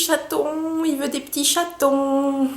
chatons, il veut des petits chatons.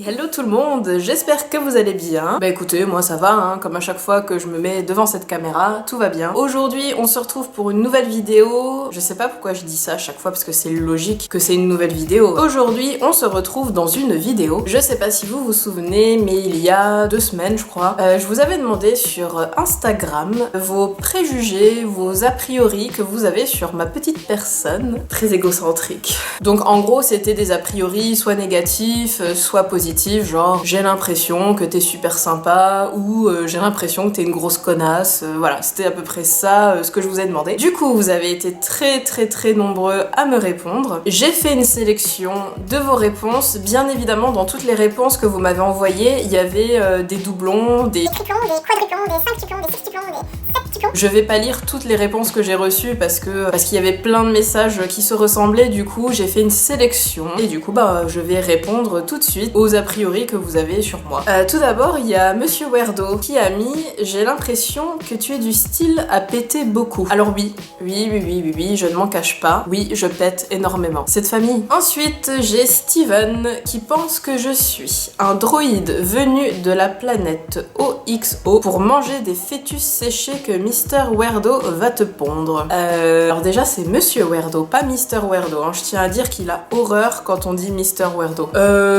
Hello tout le monde, j'espère que vous allez bien. Bah écoutez, moi ça va, hein, comme à chaque fois que je me mets devant cette caméra, tout va bien. Aujourd'hui, on se retrouve pour une nouvelle vidéo. Je sais pas pourquoi je dis ça à chaque fois, parce que c'est logique que c'est une nouvelle vidéo. Aujourd'hui, on se retrouve dans une vidéo. Je sais pas si vous vous souvenez, mais il y a 2 semaines, je crois, je vous avais demandé sur Instagram vos préjugés, vos a priori que vous avez sur ma petite personne, très égocentrique. Donc en gros, c'était des a priori soit négatifs, soit positifs, genre j'ai l'impression que t'es super sympa ou j'ai l'impression que t'es une grosse connasse. Voilà, c'était à peu près ça ce que je vous ai demandé. Du coup, vous avez été très nombreux à me répondre. J'ai fait une sélection de vos réponses. Bien évidemment, dans toutes les réponses que vous m'avez envoyées, il y avait des doublons, des triplons, des quadruplons, des cinqutuplons, des sextuplons, des septuplons. Je vais pas lire toutes les réponses que j'ai reçues parce qu'il y avait plein de messages qui se ressemblaient. Du coup, j'ai fait une sélection et du coup, je vais répondre tout de suite aux a priori que vous avez sur moi. Tout d'abord, il y a Monsieur Werdo qui a mis « J'ai l'impression que tu es du style à péter beaucoup ». Alors oui, je ne m'en cache pas. Oui, je pète énormément. Cette famille. Ensuite, j'ai Steven qui pense que je suis un droïde venu de la planète OXO pour manger des fœtus séchés que Mr. Werdo va te pondre. Alors déjà, c'est Monsieur Werdo, pas Mr. Werdo. Hein. Je tiens à dire qu'il a horreur quand on dit Mr. Werdo.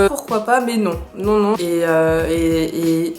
Pourquoi pas, mais non. Non. Et...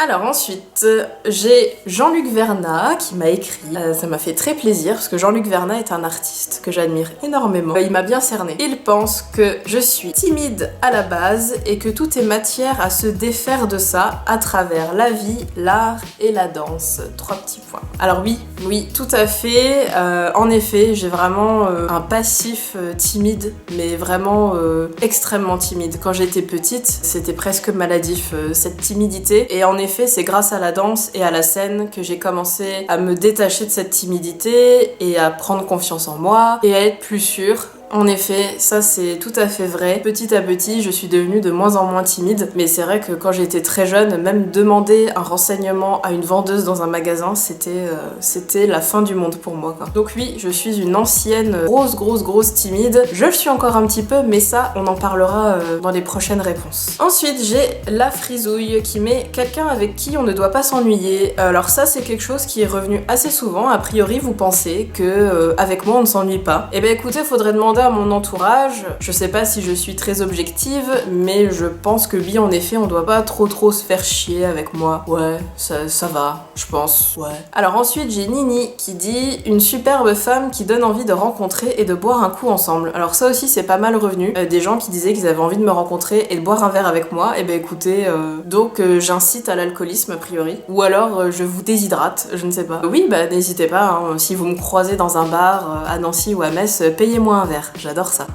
Alors ensuite, j'ai Jean-Luc Vernat qui m'a écrit. Ça m'a fait très plaisir parce que Jean-Luc Vernat est un artiste que j'admire énormément. Il m'a bien cerné. Il pense que je suis timide à la base et que tout est matière à se défaire de ça à travers la vie, l'art et la danse. 3 petits points. Alors oui, tout à fait. En effet, j'ai vraiment un passif timide, mais vraiment extrêmement timide. Quand j'étais petite, c'était presque maladif cette timidité. Et en effet, c'est grâce à la danse et à la scène que j'ai commencé à me détacher de cette timidité et à prendre confiance en moi et à être plus sûre. En effet, ça c'est tout à fait vrai. Petit à petit, je suis devenue de moins en moins timide. Mais c'est vrai que quand j'étais très jeune, même demander un renseignement à une vendeuse dans un magasin, c'était la fin du monde pour moi, quoi. Donc oui, je suis une ancienne grosse timide. Je le suis encore un petit peu, mais ça, on en parlera dans les prochaines réponses. Ensuite, j'ai la frisouille qui met quelqu'un avec qui on ne doit pas s'ennuyer. Alors ça, c'est quelque chose qui est revenu assez souvent. A priori, vous pensez que avec moi, on ne s'ennuie pas. Eh ben écoutez, faudrait demander à mon entourage. Je sais pas si je suis très objective, mais je pense que oui, en effet, on doit pas trop se faire chier avec moi. Ouais, ça va, je pense. Ouais. Alors ensuite, j'ai Nini qui dit une superbe femme qui donne envie de rencontrer et de boire un coup ensemble. Alors ça aussi, c'est pas mal revenu. Des gens qui disaient qu'ils avaient envie de me rencontrer et de boire un verre avec moi. Et ben écoutez, donc j'incite à l'alcoolisme a priori. Ou alors je vous déshydrate, je ne sais pas. Oui, n'hésitez pas, hein, si vous me croisez dans un bar à Nancy ou à Metz, payez-moi un verre. J'adore ça.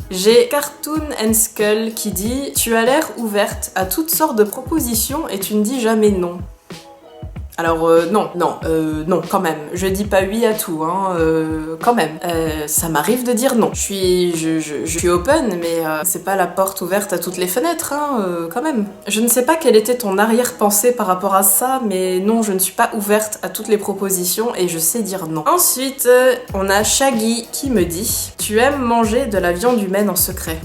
J'ai Cartoon and Skull qui dit « Tu as l'air ouverte à toutes sortes de propositions et tu ne dis jamais non ». Alors non, quand même. Je dis pas oui à tout, hein, quand même. Ça m'arrive de dire non. Je suis open, mais c'est pas la porte ouverte à toutes les fenêtres, hein, quand même. Je ne sais pas quelle était ton arrière-pensée par rapport à ça, mais non, je ne suis pas ouverte à toutes les propositions et je sais dire non. Ensuite, on a Shaggy qui me dit « Tu aimes manger de la viande humaine en secret ».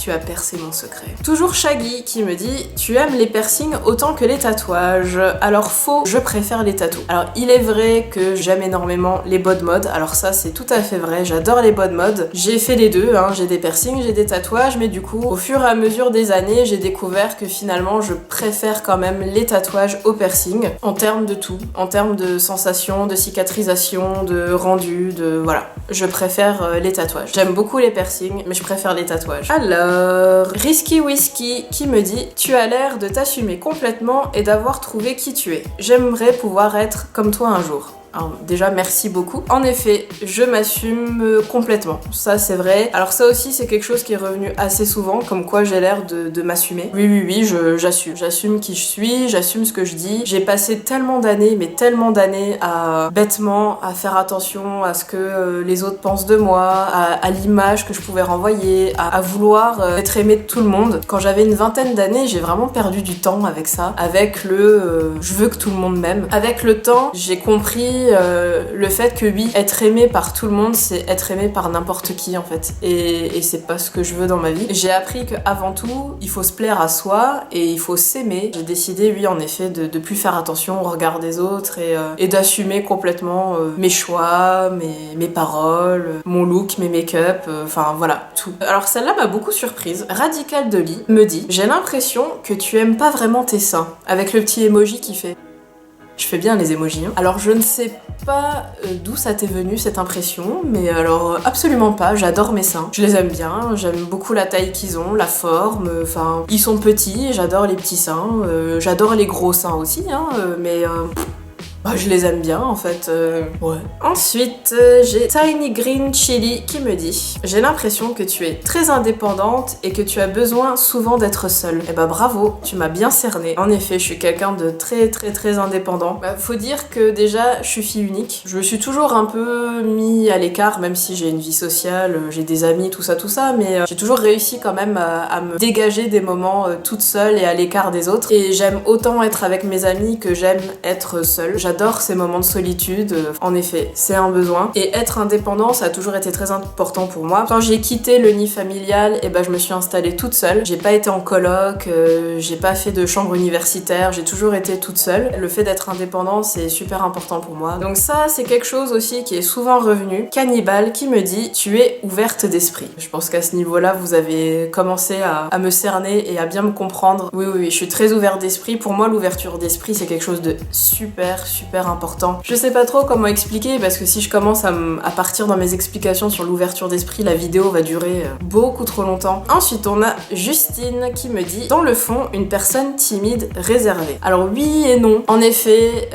Tu as percé mon secret. Toujours Shaggy qui me dit « Tu aimes les piercings autant que les tatouages ». Alors faux, je préfère les tatous. Alors il est vrai que j'aime énormément les bod mode. Alors ça c'est tout à fait vrai, j'adore les bod mode. J'ai fait les deux, hein. J'ai des piercings, j'ai des tatouages, mais du coup au fur et à mesure des années j'ai découvert que finalement je préfère quand même les tatouages aux piercings. En termes de tout, en termes de sensation, de cicatrisation, de rendu, de voilà. Je préfère les tatouages. J'aime beaucoup les piercings, mais je préfère les tatouages. Alors Risky Whisky qui me dit « Tu as l'air de t'assumer complètement et d'avoir trouvé qui tu es. J'aimerais pouvoir être comme toi un jour. » Alors déjà merci beaucoup. En effet, je m'assume complètement, ça c'est vrai. Alors ça aussi c'est quelque chose qui est revenu assez souvent, comme quoi j'ai l'air de m'assumer. Oui, j'assume qui je suis, j'assume ce que je dis. J'ai passé tellement d'années, à bêtement à faire attention à ce que les autres pensent de moi, à l'image que je pouvais renvoyer, à vouloir être aimée de tout le monde. Quand j'avais une vingtaine d'années, j'ai vraiment perdu du temps avec ça, avec je veux que tout le monde m'aime. Avec le temps, j'ai compris le fait que oui, être aimé par tout le monde, c'est être aimé par n'importe qui en fait. Et c'est pas ce que je veux dans ma vie. J'ai appris qu'avant tout, il faut se plaire à soi et il faut s'aimer. J'ai décidé, oui, en effet, de plus faire attention au regard des autres et d'assumer complètement mes choix, mes paroles, mon look, mes make-up, enfin voilà, tout. Alors celle-là m'a beaucoup surprise. Radical Dolly me dit: j'ai l'impression que tu aimes pas vraiment tes seins, avec le petit emoji qui fait. Je fais bien les emojis. Hein. Alors je ne sais pas d'où ça t'est venu cette impression, mais alors absolument pas, j'adore mes seins. Je les aime bien, j'aime beaucoup la taille qu'ils ont, la forme, enfin ils sont petits, j'adore les petits seins, j'adore les gros seins aussi, hein, mais je les aime bien en fait, ouais. Ensuite, j'ai Tiny Green Chili qui me dit: j'ai l'impression que tu es très indépendante et que tu as besoin souvent d'être seule. Eh bah bravo, tu m'as bien cerné. En effet, je suis quelqu'un de très indépendant. Faut dire que déjà, je suis fille unique. Je me suis toujours un peu mis à l'écart, même si j'ai une vie sociale, j'ai des amis, tout ça, mais j'ai toujours réussi quand même à me dégager des moments toute seule et à l'écart des autres. Et j'aime autant être avec mes amis que j'aime être seule. J'adore ces moments de solitude, en effet, c'est un besoin. Et être indépendant, ça a toujours été très important pour moi. Quand j'ai quitté le nid familial, je me suis installée toute seule. J'ai pas été en coloc, j'ai pas fait de chambre universitaire, j'ai toujours été toute seule. Le fait d'être indépendant, c'est super important pour moi. Donc ça, c'est quelque chose aussi qui est souvent revenu. Cannibal qui me dit: tu es ouverte d'esprit. Je pense qu'à ce niveau-là, vous avez commencé à me cerner et à bien me comprendre. Oui, je suis très ouverte d'esprit. Pour moi, l'ouverture d'esprit, c'est quelque chose de super important. Je sais pas trop comment expliquer parce que si je commence à partir dans mes explications sur l'ouverture d'esprit, la vidéo va durer beaucoup trop longtemps. Ensuite, on a Justine qui me dit: dans le fond, une personne timide, réservée. Alors oui et non. En effet,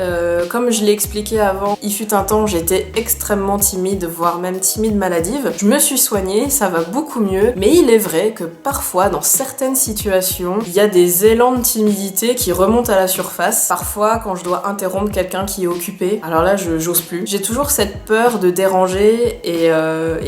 comme je l'ai expliqué avant, il fut un temps, j'étais extrêmement timide, voire même timide maladive. Je me suis soignée, ça va beaucoup mieux, mais il est vrai que parfois, dans certaines situations, il y a des élans de timidité qui remontent à la surface. Parfois, quand je dois interrompre quelqu'un qui est occupé, alors là j'ose plus. J'ai toujours cette peur de déranger et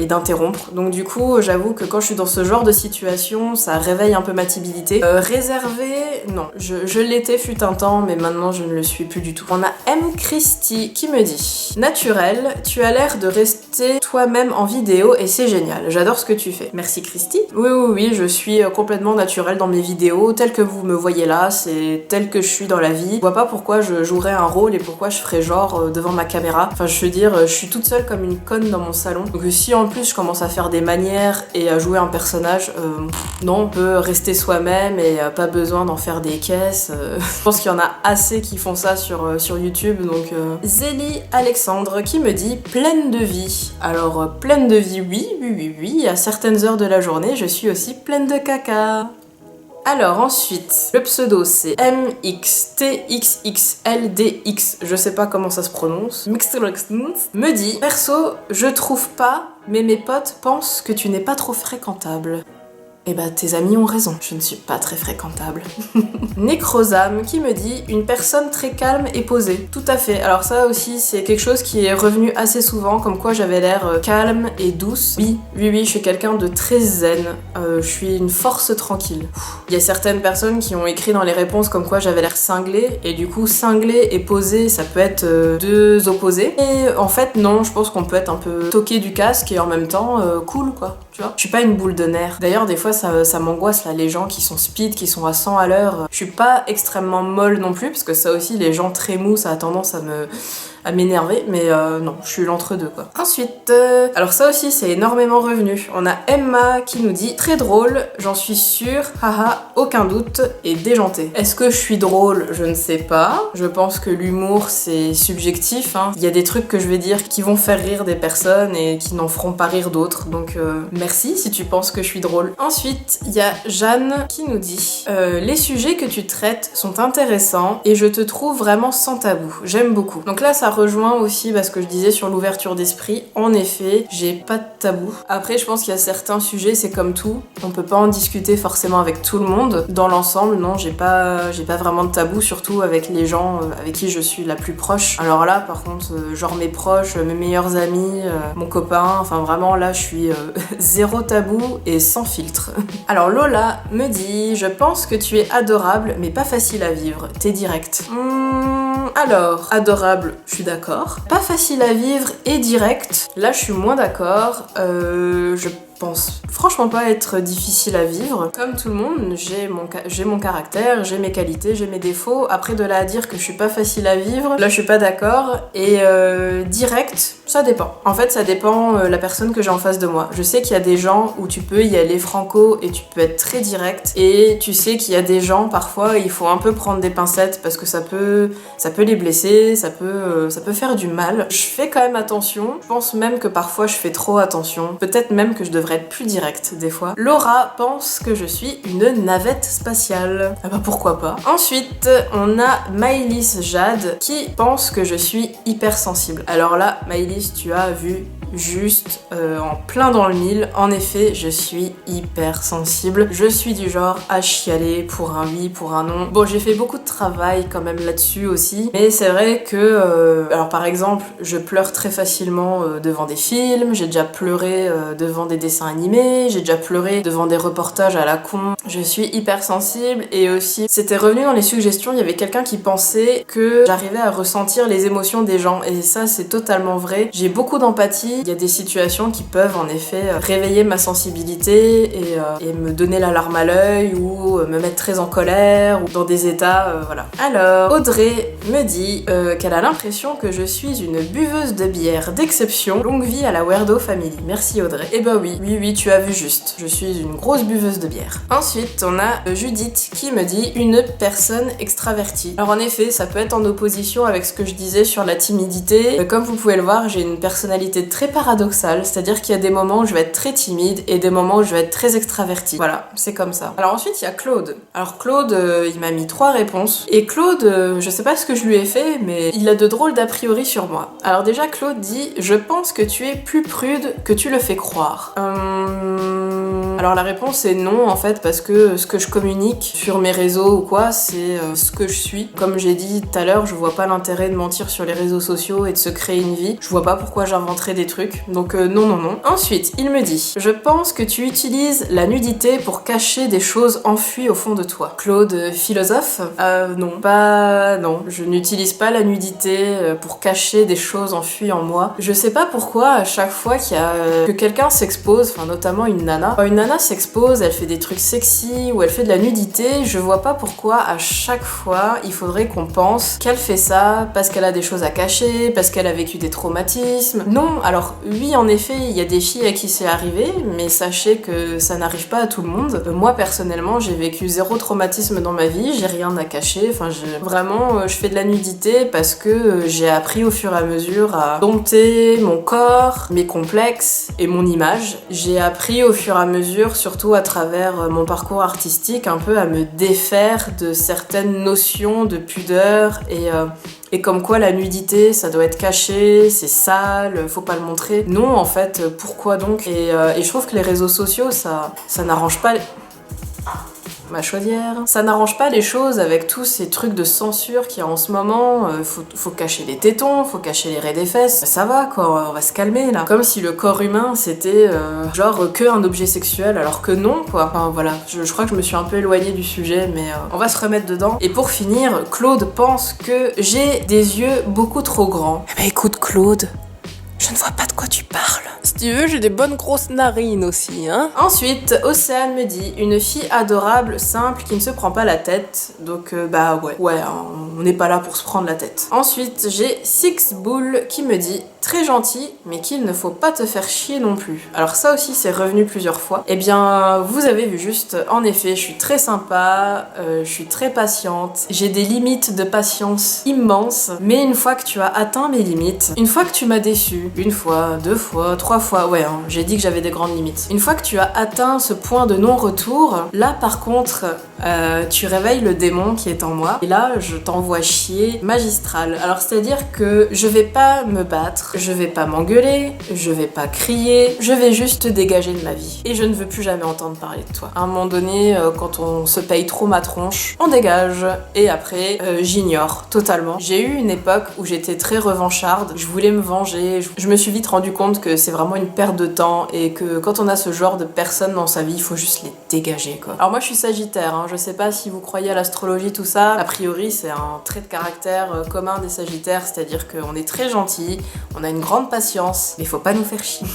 d'interrompre. Donc du coup j'avoue que quand je suis dans ce genre de situation, ça réveille un peu ma timidité. Réservée, non. Je l'étais fut un temps, mais maintenant je ne le suis plus du tout. On a M. Christy qui me dit: naturel, tu as l'air de rester toi-même en vidéo et c'est génial. J'adore ce que tu fais. Merci Christy. Oui, je suis complètement naturelle dans mes vidéos, tel que vous me voyez là, c'est tel que je suis dans la vie. Je vois pas pourquoi je jouerais un rôle et pourquoi je ferais genre devant ma caméra. Enfin, je veux dire, je suis toute seule comme une conne dans mon salon. Donc si en plus je commence à faire des manières et à jouer un personnage, non, on peut rester soi-même et pas besoin d'en faire des caisses. Je pense qu'il y en a assez qui font ça sur YouTube, donc... Zélie Alexandre qui me dit: pleine de vie. Alors, pleine de vie, oui, à certaines heures de la journée, je suis aussi pleine de caca. Alors ensuite, le pseudo c'est MXTXXLDX, je sais pas comment ça se prononce, me dit: perso, je trouve pas, mais mes potes pensent que tu n'es pas trop fréquentable. Eh bah tes amis ont raison, je ne suis pas très fréquentable. Necrosam qui me dit: une personne très calme et posée. Tout à fait, alors ça aussi c'est quelque chose qui est revenu assez souvent, comme quoi j'avais l'air calme et douce. Oui, je suis quelqu'un de très zen, je suis une force tranquille. Il y a certaines personnes qui ont écrit dans les réponses comme quoi j'avais l'air cinglée, et du coup cinglée et posée ça peut être deux opposés. Et en fait non, je pense qu'on peut être un peu toqué du casque et en même temps cool quoi, tu vois. Je suis pas une boule de nerfs. D'ailleurs des fois ça m'angoisse là, les gens qui sont speed, qui sont à 100 à l'heure. Je suis pas extrêmement molle non plus, parce que ça aussi, les gens très mous, ça a tendance à m'énerver, mais non, je suis l'entre-deux quoi. Ensuite, alors ça aussi c'est énormément revenu. On a Emma qui nous dit: très drôle, j'en suis sûre, haha, aucun doute, et déjanté. Est-ce que je suis drôle? Je ne sais pas. Je pense que l'humour c'est subjectif, hein. Il y a des trucs que je vais dire qui vont faire rire des personnes et qui n'en feront pas rire d'autres, donc merci si tu penses que je suis drôle. Ensuite, il y a Jeanne qui nous dit: les sujets que tu traites sont intéressants et je te trouve vraiment sans tabou. J'aime beaucoup. Donc là, ça rejoint aussi ce que je disais sur l'ouverture d'esprit. En effet, j'ai pas de tabou. Après, je pense qu'il y a certains sujets, c'est comme tout. On peut pas en discuter forcément avec tout le monde. Dans l'ensemble, non, j'ai pas vraiment de tabou, surtout avec les gens avec qui je suis la plus proche. Alors là, par contre, genre mes proches, mes meilleurs amis, mon copain, enfin vraiment là, je suis zéro tabou et sans filtre. Alors Lola me dit: je pense que tu es adorable mais pas facile à vivre, t'es direct. Alors, adorable, je suis d'accord. Pas facile à vivre et direct, là je suis moins d'accord. Je pense franchement pas être difficile à vivre. Comme tout le monde, j'ai mon caractère, j'ai mes qualités, j'ai mes défauts. Après de là à dire que je suis pas facile à vivre, là je suis pas d'accord. Et direct, ça dépend. En fait ça dépend la personne que j'ai en face de moi. Je sais qu'il y a des gens où tu peux y aller franco et tu peux être très direct. Et tu sais qu'il y a des gens parfois il faut un peu prendre des pincettes parce que ça peut les blesser, ça peut faire du mal. Je fais quand même attention. Je pense même que parfois je fais trop attention. Peut-être même que je devrais être plus directe des fois. Laura pense que je suis une navette spatiale. Ah bah pourquoi pas. Ensuite, on a Maëlys Jade qui pense que je suis hypersensible. Alors là, Maëlys, tu as vu juste en plein dans le mille. En effet, je suis hyper sensible. Je suis du genre à chialer pour un oui, pour un non. Bon, j'ai fait beaucoup de travail quand même là-dessus aussi. Mais c'est vrai que... alors par exemple, je pleure très facilement devant des films. J'ai déjà pleuré devant des dessins animés. J'ai déjà pleuré devant des reportages à la con. Je suis hyper sensible. Et aussi, c'était revenu dans les suggestions, il y avait quelqu'un qui pensait que j'arrivais à ressentir les émotions des gens. Et ça, c'est totalement vrai. J'ai beaucoup d'empathie. Il y a des situations qui peuvent en effet réveiller ma sensibilité et me donner la larme à l'œil ou me mettre très en colère ou dans des états, voilà. Alors, Audrey me dit qu'elle a l'impression que je suis une buveuse de bière d'exception. Longue vie à la Weirdo Family. Merci Audrey. Et bah oui, tu as vu juste. Je suis une grosse buveuse de bière. Ensuite, on a Judith qui me dit une personne extravertie. Alors en effet, ça peut être en opposition avec ce que je disais sur la timidité. Comme vous pouvez le voir, j'ai une personnalité très paradoxale, c'est-à-dire qu'il y a des moments où je vais être très timide et des moments où je vais être très extravertie. Voilà, c'est comme ça. Alors ensuite, il y a Claude. Alors Claude, il m'a mis 3 réponses. Et Claude, je sais pas ce que je lui ai fait, mais il a de drôles d'a priori sur moi. Alors déjà, Claude dit « Je pense que tu es plus prude que tu le fais croire ». Alors la réponse est non en fait parce que ce que je communique sur mes réseaux ou quoi c'est ce que je suis. Comme j'ai dit tout à l'heure, je vois pas l'intérêt de mentir sur les réseaux sociaux et de se créer une vie. Je vois pas pourquoi j'inventerais des trucs. Donc non. Ensuite, il me dit « Je pense que tu utilises la nudité pour cacher des choses enfuies au fond de toi ». Claude, philosophe ? Non. Je n'utilise pas la nudité pour cacher des choses enfuies en moi. Je sais pas pourquoi à chaque fois que quelqu'un s'expose, enfin notamment une nana, quand une nana s'expose, elle fait des trucs sexy ou elle fait de la nudité, je vois pas pourquoi à chaque fois il faudrait qu'on pense qu'elle fait ça parce qu'elle a des choses à cacher, parce qu'elle a vécu des traumatismes. Non, alors oui en effet il y a des filles à qui c'est arrivé, mais sachez que ça n'arrive pas à tout le monde. Moi personnellement j'ai vécu 0 traumatisme dans ma vie, j'ai rien à cacher, enfin vraiment je fais de la nudité parce que j'ai appris au fur et à mesure à dompter mon corps, mes complexes et mon image. J'ai appris au fur et à mesure, surtout à travers mon parcours artistique, un peu à me défaire de certaines notions de pudeur et comme quoi la nudité ça doit être caché, c'est sale, faut pas le montrer. Non en fait, pourquoi donc et je trouve que les réseaux sociaux ça n'arrange pas... Ma chaudière. Ça n'arrange pas les choses avec tous ces trucs de censure qu'il y a en ce moment. Faut cacher les tétons, faut cacher les raies des fesses. Ça va quoi, on va se calmer là. Comme si le corps humain c'était genre que un objet sexuel, alors que non quoi. Enfin voilà, je crois que je me suis un peu éloignée du sujet, mais on va se remettre dedans. Et pour finir, Claude pense que j'ai des yeux beaucoup trop grands. Eh ben écoute Claude, je ne vois pas de quoi tu parles. Si tu veux, j'ai des bonnes grosses narines aussi, hein. Ensuite, Océane me dit une fille adorable, simple, qui ne se prend pas la tête. Donc, ouais, on n'est pas là pour se prendre la tête. Ensuite, j'ai Six Bull qui me dit très gentil, mais qu'il ne faut pas te faire chier non plus. Alors ça aussi, c'est revenu plusieurs fois. Eh bien, vous avez vu juste, en effet, je suis très sympa, je suis très patiente, j'ai des limites de patience immenses, mais une fois que tu as atteint mes limites, une fois que tu m'as déçu, 1 fois, 2 fois, 3 fois, ouais, hein, j'ai dit que j'avais des grandes limites. Une fois que tu as atteint ce point de non-retour, là par contre, tu réveilles le démon qui est en moi, et là, je t'envoie chier magistral. Alors c'est-à-dire que je vais pas me battre, je vais pas m'engueuler, je vais pas crier, je vais juste te dégager de ma vie. Et je ne veux plus jamais entendre parler de toi. À un moment donné, quand on se paye trop ma tronche, on dégage. Et après, j'ignore totalement. J'ai eu une époque où j'étais très revancharde, je voulais me venger, je me suis vite rendu compte que c'est vraiment une perte de temps et que quand on a ce genre de personnes dans sa vie, il faut juste les dégager quoi. Alors moi je suis Sagittaire, hein, je sais pas si vous croyez à l'astrologie tout ça, a priori c'est un trait de caractère commun des Sagittaires, c'est-à-dire qu'on est très gentil, on a une grande patience, mais faut pas nous faire chier.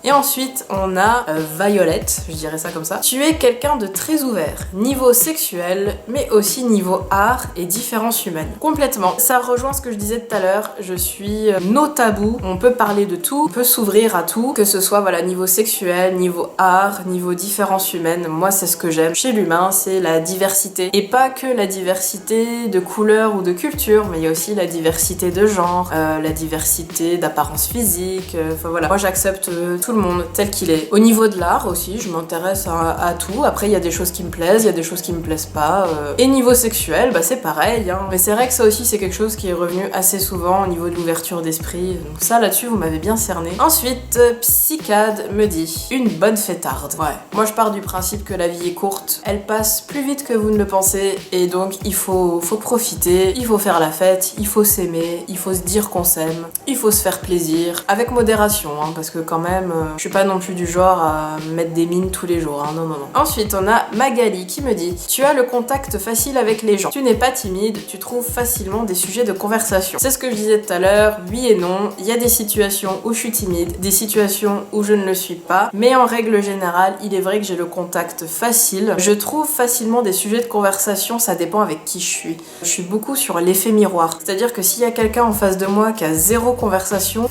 Et ensuite on a Violette, je dirais ça comme ça. Tu es quelqu'un de très ouvert, niveau sexuel, mais aussi niveau art et différences humaines. Complètement. Ça rejoint ce que je disais tout à l'heure, je suis no tabou, on peut parler de tout, on peut s'ouvrir à tout, que ce soit voilà niveau sexuel, niveau art, niveau différences humaines. Moi c'est ce que j'aime chez l'humain, c'est la diversité. Et pas que la diversité de couleurs ou de culture, mais il y a aussi la diversité de genre, la diversité d'apparence physique, enfin voilà. Moi j'accepte tout le monde tel qu'il est. Au niveau de l'art aussi, je m'intéresse à tout. Après il y a des choses qui me plaisent, il y a des choses qui me plaisent pas. Et niveau sexuel, bah c'est pareil, hein. Mais c'est vrai que ça aussi c'est quelque chose qui est revenu assez souvent au niveau de l'ouverture d'esprit. Donc ça là-dessus vous m'avez bien cerné. Ensuite, Psycade me dit une bonne fêtarde. Ouais. Moi je pars du principe que la vie est courte, elle passe plus vite que vous ne le pensez et donc il faut profiter, il faut faire la fête, il faut s'aimer, il faut se dire qu'on s'aime, il faut se faire plaisir, avec modération, hein, parce que quand même, je suis pas non plus du genre à mettre des mines tous les jours, hein, non. Ensuite, on a Magali qui me dit tu as le contact facile avec les gens, tu n'es pas timide, tu trouves facilement des sujets de conversation. C'est ce que je disais tout à l'heure, oui et non, il y a des situations où je suis timide, des situations où je ne le suis pas, mais en règle générale, il est vrai que j'ai le contact facile. Je trouve facilement des sujets de conversation, ça dépend avec qui je suis. Je suis beaucoup sur l'effet miroir, c'est-à-dire que s'il y a quelqu'un en face de moi qui a zéro conversation,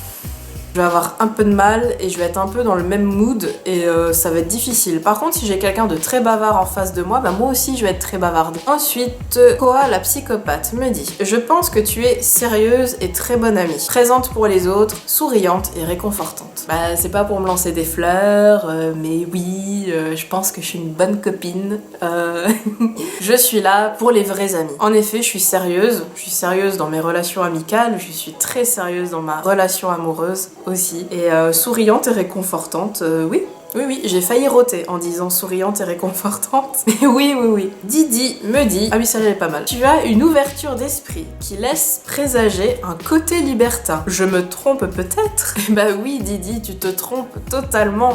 je vais avoir un peu de mal et je vais être un peu dans le même mood et ça va être difficile. Par contre, si j'ai quelqu'un de très bavard en face de moi, bah moi aussi je vais être très bavarde. Ensuite, Koa la psychopathe me dit je pense que tu es sérieuse et très bonne amie, présente pour les autres, souriante et réconfortante. Bah c'est pas pour me lancer des fleurs, mais oui, je pense que je suis une bonne copine. Je suis là pour les vrais amis. En effet, je suis sérieuse dans mes relations amicales, je suis très sérieuse dans ma relation amoureuse aussi. Et souriante et réconfortante, oui. Oui, j'ai failli rôter en disant souriante et réconfortante. Mais oui. Didi me dit, ah oui, celle-là est pas mal. Tu as une ouverture d'esprit qui laisse présager un côté libertin. Je me trompe peut-être? Bah oui, Didi, tu te trompes totalement.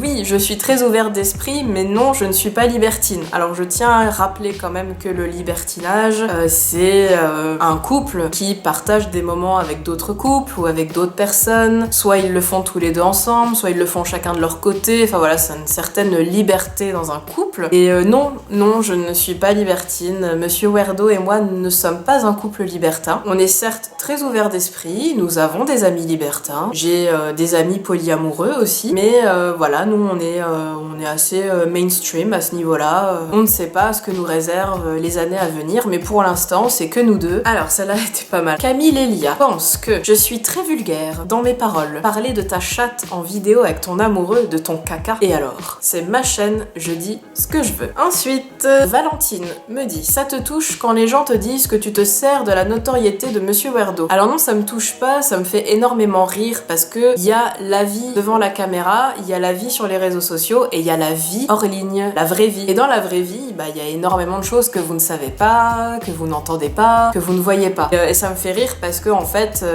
Oui, je suis très ouverte d'esprit, mais non, je ne suis pas libertine. Alors je tiens à rappeler quand même que le libertinage, c'est un couple qui partage des moments avec d'autres couples ou avec d'autres personnes. Soit ils le font tous les deux ensemble, soit ils le font chacun de leur côté. Enfin voilà, c'est une certaine liberté dans un couple. Et non, je ne suis pas libertine. Monsieur Werdo et moi ne sommes pas un couple libertin. On est certes très ouverts d'esprit, nous avons des amis libertins. J'ai des amis polyamoureux aussi. Mais voilà, nous on est assez mainstream à ce niveau-là. On ne sait pas ce que nous réservent les années à venir, mais pour l'instant, c'est que nous deux. Alors celle-là était pas mal. Camille Lélia pense que je suis très vulgaire dans mes paroles. Parler de ta chatte en vidéo avec ton amoureux, de ton caca. Et alors, c'est ma chaîne, je dis ce que je veux. Ensuite, Valentine me dit ça te touche quand les gens te disent que tu te sers de la notoriété de Monsieur Werdo. Alors non, ça me touche pas, ça me fait énormément rire parce que il y a la vie devant la caméra, il y a la vie sur les réseaux sociaux et il y a la vie hors ligne, la vraie vie. Et dans la vraie vie, bah il y a énormément de choses que vous ne savez pas, que vous n'entendez pas, que vous ne voyez pas. Et ça me fait rire parce que en fait,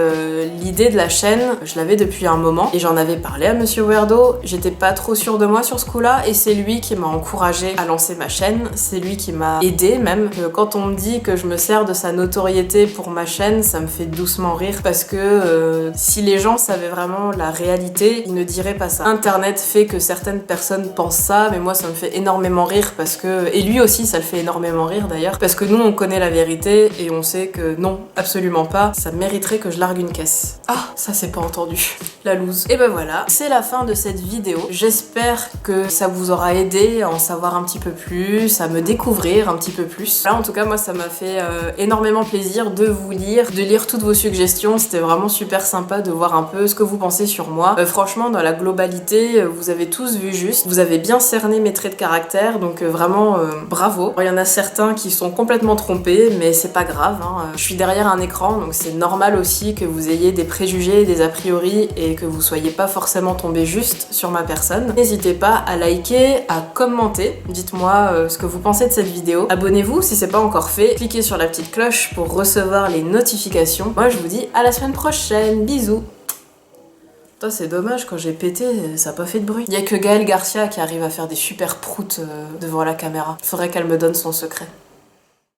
l'idée de la chaîne, je l'avais depuis un moment et j'en avais parlé à Monsieur Werdo. J'étais pas trop sûre de moi sur ce coup-là et c'est lui qui m'a encouragée à lancer ma chaîne, c'est lui qui m'a aidée même. Quand on me dit que je me sers de sa notoriété pour ma chaîne, ça me fait doucement rire parce que si les gens savaient vraiment la réalité, ils ne diraient pas ça. Internet fait que certaines personnes pensent ça, mais moi ça me fait énormément rire parce que... Et lui aussi ça le fait énormément rire d'ailleurs, parce que nous on connaît la vérité et on sait que non, absolument pas, ça mériterait que je largue une caisse. Ah, ça c'est pas entendu. La loose. Et ben voilà, c'est la fin de cette vidéo. J'espère que ça vous aura aidé à en savoir un petit peu plus, à me découvrir un petit peu plus. Là en tout cas moi ça m'a fait énormément plaisir de vous lire, de lire toutes vos suggestions. C'était vraiment super sympa de voir un peu ce que vous pensez sur moi. Franchement dans la globalité vous avez tous vu juste, vous avez bien cerné mes traits de caractère, donc vraiment bravo. Il y en a certains qui sont complètement trompés mais c'est pas grave, hein. Je suis derrière un écran donc c'est normal aussi que vous ayez des préjugés, des a priori et que vous soyez pas forcément tombé juste sur ma personne. N'hésitez pas à liker, à commenter, dites-moi ce que vous pensez de cette vidéo. Abonnez-vous si c'est pas encore fait, cliquez sur la petite cloche pour recevoir les notifications. Moi je vous dis à la semaine prochaine, bisous. Putain, c'est dommage, quand j'ai pété, ça a pas fait de bruit. Il y a que Gaëlle Garcia qui arrive à faire des super proutes devant la caméra. Faudrait qu'elle me donne son secret.